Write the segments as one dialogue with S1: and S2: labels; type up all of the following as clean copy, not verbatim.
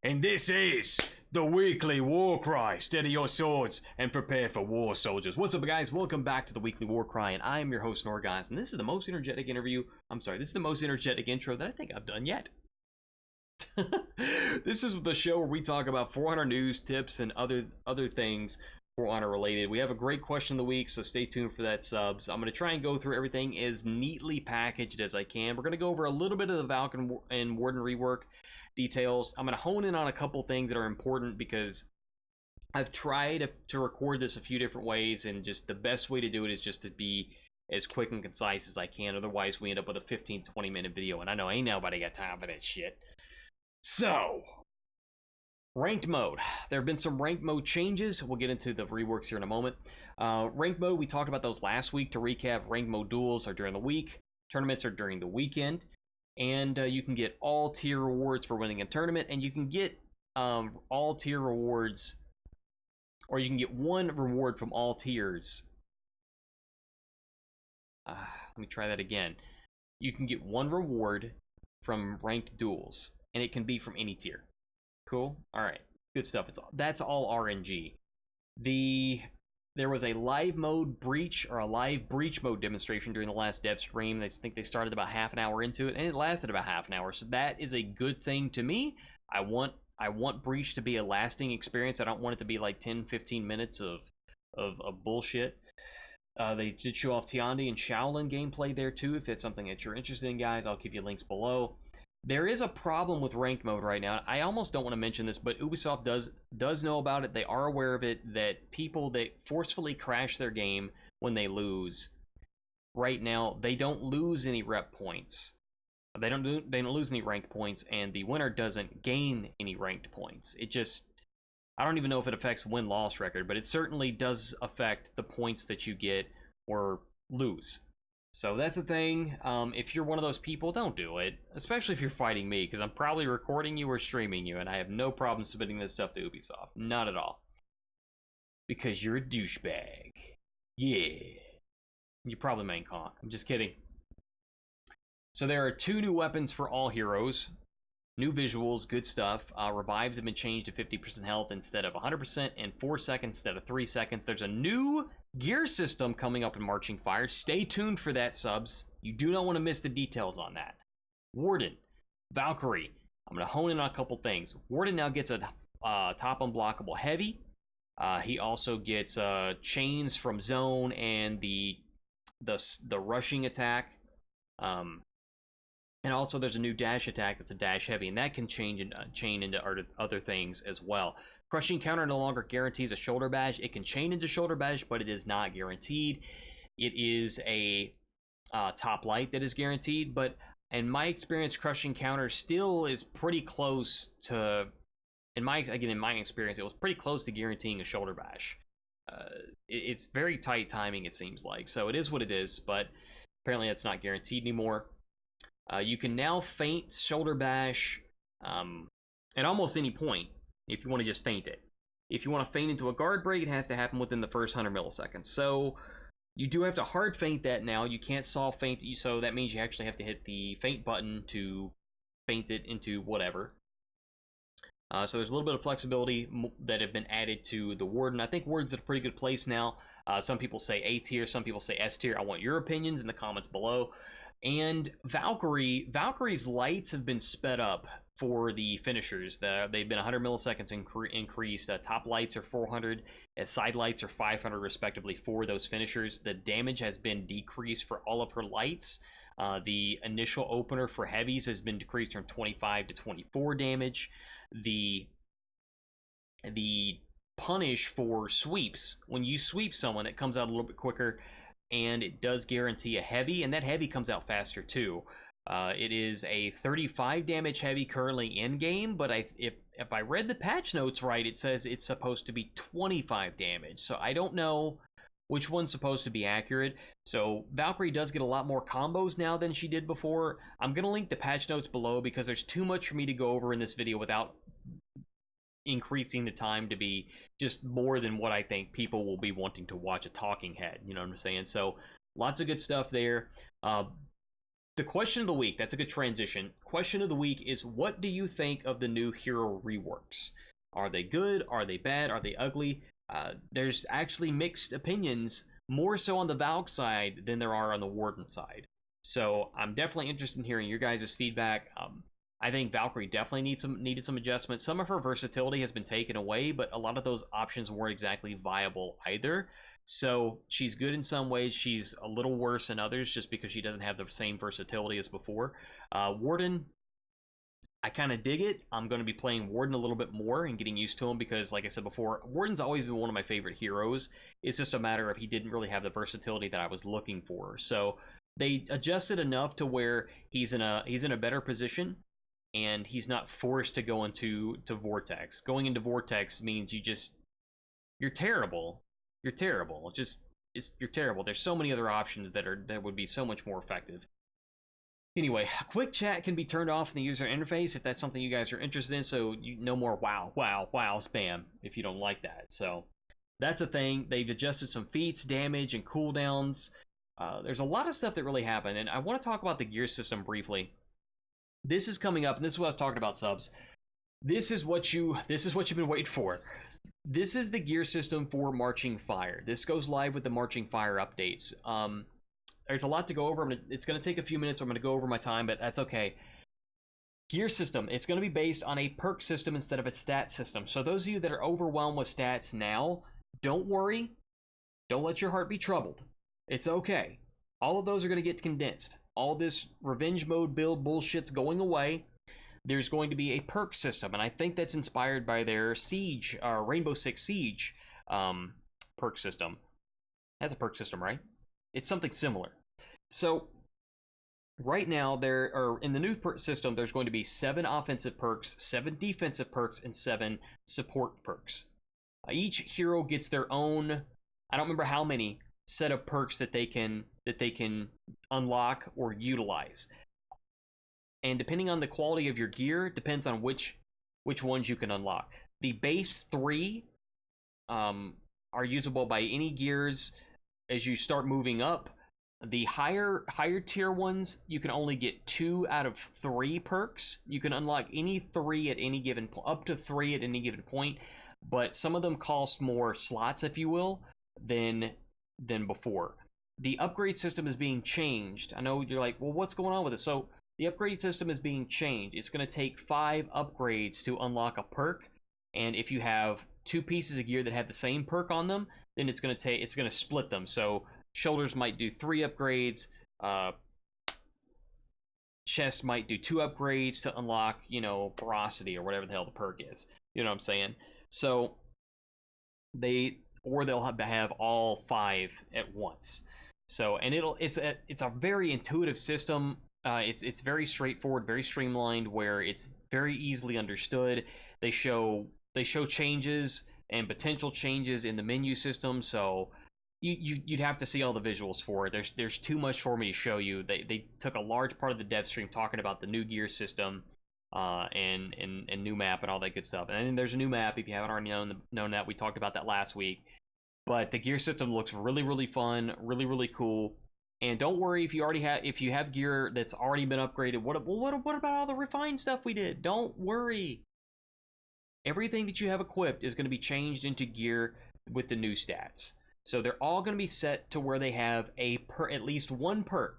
S1: and this is the weekly war cry. Steady your swords and prepare for war, soldiers. What's up, guys? Welcome back to the weekly war cry, and I am your host, Norgoz, and this is the most energetic this is the most energetic intro that I think I've done yet. This is the show where we talk about 400 news, tips, and other things For Honor related. We have a great question of the week, so stay tuned for that, subs. I'm going to try and go through everything as neatly packaged as I can. We're going to go over a little bit of the Valk and Warden rework details. I'm going to hone in on a couple things that are important because I've tried to record this a few different ways, and just the best way to do it is just to be as quick and concise as I can. Otherwise, we end up with a 15-20 minute video, and I know ain't nobody got time for that shit. So, ranked mode. There have been some ranked mode changes. We'll get into the reworks here in a moment. Ranked mode, we talked about those last week. To recap, ranked mode duels are during the week. Tournaments are during the weekend. And you can get all tier rewards for winning a tournament. And you can get all tier rewards, or you can get one reward from all tiers. Let me try that again. You can get one reward from ranked duels, and it can be from any tier. Cool. All right. Good stuff. That's all RNG. There was a live mode breach, or a live breach mode demonstration during the last dev stream. I think they started about half an hour into it, and it lasted about half an hour. So that is a good thing to me. I want breach to be a lasting experience. I don't want it to be like 10-15 minutes of bullshit. They did show off Tiandi and Shaolin gameplay there too. If that's something that you're interested in, guys, I'll give you links below. There is a problem with ranked mode right now. I almost don't want to mention this, but Ubisoft does know about it. They are aware of it, that people that forcefully crash their game when they lose, right now, they don't lose any rep points. They don't lose any ranked points, and the winner doesn't gain any ranked points. It just, I don't even know if it affects win-loss record, but it certainly does affect the points that you get or lose. So that's the thing. If you're one of those people, don't do it. Especially if you're fighting me, because I'm probably recording you or streaming you, and I have no problem submitting this stuff to Ubisoft. Not at all. Because you're a douchebag. Yeah. You probably main con. I'm just kidding. So there are 2 new weapons for all heroes. New visuals, good stuff. Revives have been changed to 50% health instead of 100%, and 4 seconds instead of 3 seconds. There's a new gear system coming up in Marching Fire. Stay tuned for that, subs. You do not want to miss the details on that. Warden, Valkyrie. I'm going to hone in on a couple things. Warden now gets a top unblockable heavy. He also gets chains from zone and the rushing attack. And also there's a new dash attack that's a dash heavy, and that can chain into other things as well. Crushing counter no longer guarantees a shoulder bash. It can chain into shoulder bash, but it is not guaranteed. It is a top light that is guaranteed, but in my experience, crushing counter still is pretty close to, in my experience, it was pretty close to guaranteeing a shoulder bash. It's very tight timing, it seems like. So it is what it is, but apparently that's not guaranteed anymore. You can now feint shoulder bash at almost any point if you want to just feint it. If you want to feint into a guard break, it has to happen within the first 100 milliseconds. So you do have to hard feint that now. You can't soft feint, so that means you actually have to hit the feint button to feint it into whatever. So there's a little bit of flexibility that have been added to the Warden. I think Warden's at a pretty good place now. Some people say A tier, some people say S tier. I want your opinions in the comments below. And Valkyrie's lights have been sped up for the finishers. They've been 100 milliseconds increased. Top lights are 400, and side lights are 500 respectively for those finishers. The damage has been decreased for all of her lights. The initial opener for heavies has been decreased from 25 to 24 damage. The punish for sweeps, when you sweep someone, it comes out a little bit quicker. And it does guarantee a heavy, and that heavy comes out faster too. It is a 35 damage heavy currently in game, but if I read the patch notes right, it says it's supposed to be 25 damage. So I don't know which one's supposed to be accurate. So Valkyrie does get a lot more combos now than she did before. I'm gonna link the patch notes below because there's too much for me to go over in this video without increasing the time to be just more than what I think people will be wanting to watch a talking head. You know what I'm saying? So lots of good stuff there. The question of the week, that's a good transition. Question of the week is, what do you think of the new hero reworks? Are they good? Are they bad? Are they ugly? There's actually mixed opinions, more so on the Valk side than there are on the Warden side. So I'm definitely interested in hearing your guys' feedback. I think Valkyrie definitely needed some adjustments. Some of her versatility has been taken away, but a lot of those options weren't exactly viable either. So she's good in some ways. She's a little worse in others just because she doesn't have the same versatility as before. Warden, I kind of dig it. I'm going to be playing Warden a little bit more and getting used to him because, like I said before, Warden's always been one of my favorite heroes. It's just a matter of he didn't really have the versatility that I was looking for. So they adjusted enough to where he's in a better position, and he's not forced to go into Vortex. Going into Vortex means you're terrible. You're terrible. You're terrible. There's so many other options that would be so much more effective. Anyway, quick chat can be turned off in the user interface if that's something you guys are interested in, so you no more wow spam if you don't like that. So that's a thing. They've adjusted some feats, damage, and cooldowns. There's a lot of stuff that really happened, and I want to talk about the gear system briefly. This is coming up, and this is what I was talking about, subs. This is what you've been waiting for. This is the gear system for Marching Fire. This goes live with the Marching Fire updates. There's a lot to go over. It's going to take a few minutes. I'm going to go over my time, but that's okay. Gear system. It's going to be based on a perk system instead of a stat system. So those of you that are overwhelmed with stats now, don't worry. Don't let your heart be troubled. It's okay. All of those are going to get condensed. All this revenge mode build bullshit's going away. There's going to be a perk system, and I think that's inspired by their Siege, Rainbow Six Siege perk system. Has a perk system, right? It's something similar. So right now, in the new perk system, there's going to be 7 offensive perks, 7 defensive perks, and 7 support perks. Each hero gets their own, I don't remember how many, set of perks that they can unlock or utilize. And depending on the quality of your gear, depends on which ones you can unlock. The base 3 are usable by any gears as you start moving up. The higher tier ones, you can only get 2 out of 3 perks. You can unlock any 3 at any given point, up to 3 at any given point, but some of them cost more slots, if you will, than before. The upgrade system is being changed. I know you're like, well, what's going on with it? So the upgrade system is being changed. It's going to take 5 upgrades to unlock a perk, and if you have 2 pieces of gear that have the same perk on them, then it's going to split them. So shoulders might do 3 upgrades, chest might do 2 upgrades to unlock, ferocity or whatever the hell the perk is. You know what I'm saying? So they'll have all 5 at once. So, and it's a very intuitive system. It's very straightforward, very streamlined, where it's very easily understood. They show changes and potential changes in the menu system, so you'd have to see all the visuals for it. There's too much for me to show you. They took a large part of the dev stream talking about the new gear system, and new map and all that good stuff. And then there's a new map if you haven't already known that. We talked about that last week. But the gear system looks really, really fun, really, really cool. And don't worry if you have gear that's already been upgraded. What about all the refined stuff we did? Don't worry. Everything that you have equipped is going to be changed into gear with the new stats. So they're all going to be set to where they have at least 1 perk.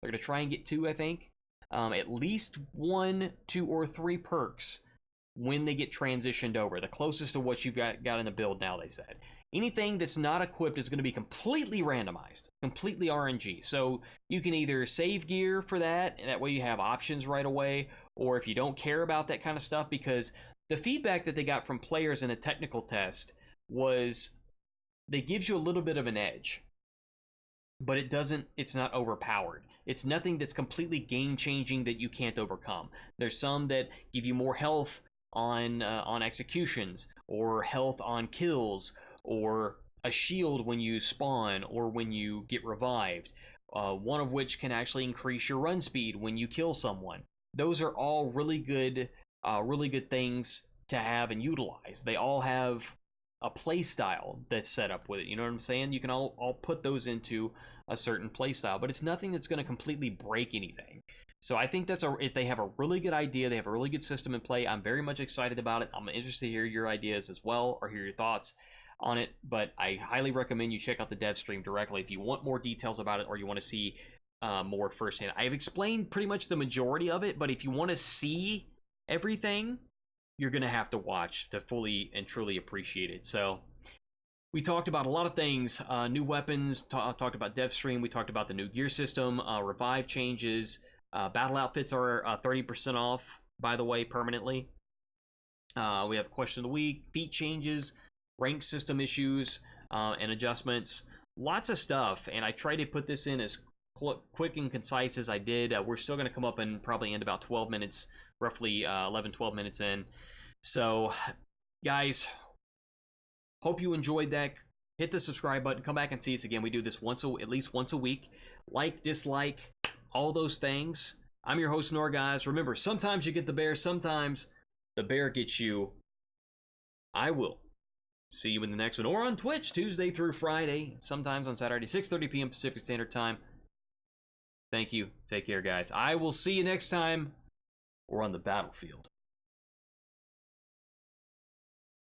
S1: They're going to try and get 2, I think. At least 1, 2, or 3 perks when they get transitioned over. The closest to what you've got in the build now, they said. Anything that's not equipped is going to be completely randomized, completely RNG. So you can either save gear for that, and that way you have options right away, or if you don't care about that kind of stuff, because the feedback that they got from players in a technical test was they gives you a little bit of an edge, but it's not overpowered. It's nothing that's completely game-changing that you can't overcome. There's some that give you more health on executions, or health on kills, or a shield when you spawn or when you get revived, one of which can actually increase your run speed when you kill someone. Those are all really good things to have and utilize. They all have a play style that's set up with it. You know what I'm saying? You can all put those into a certain playstyle, but it's nothing that's going to completely break anything. So I think if they have a really good idea, they have a really good system in play. I'm very much excited about it. I'm interested to hear your ideas as well, or hear your thoughts on it. But I highly recommend you check out the dev stream directly if you want more details about it, or you want to see more firsthand. I've explained pretty much the majority of it, but if you want to see everything, you're going to have to watch to fully and truly appreciate it. So we talked about a lot of things, new weapons, talked about dev stream, we talked about the new gear system, revive changes, battle outfits are 30% off, by the way, permanently. We have question of the week, feat changes, rank system issues, and adjustments. Lots of stuff, and I tried to put this in as quick and concise as I did. We're still going to come up and probably end about 12 minutes, roughly 11, 12 minutes in. So, guys, hope you enjoyed that. Hit the subscribe button. Come back and see us again. We do this at least once a week. Like, dislike, all those things. I'm your host, Norgoz. Remember, sometimes you get the bear, sometimes the bear gets you. I will see you in the next one, or on Twitch, Tuesday through Friday, sometimes on Saturday, 6:30 p.m. Pacific Standard Time. Thank you. Take care, guys. I will see you next time. We're on the battlefield.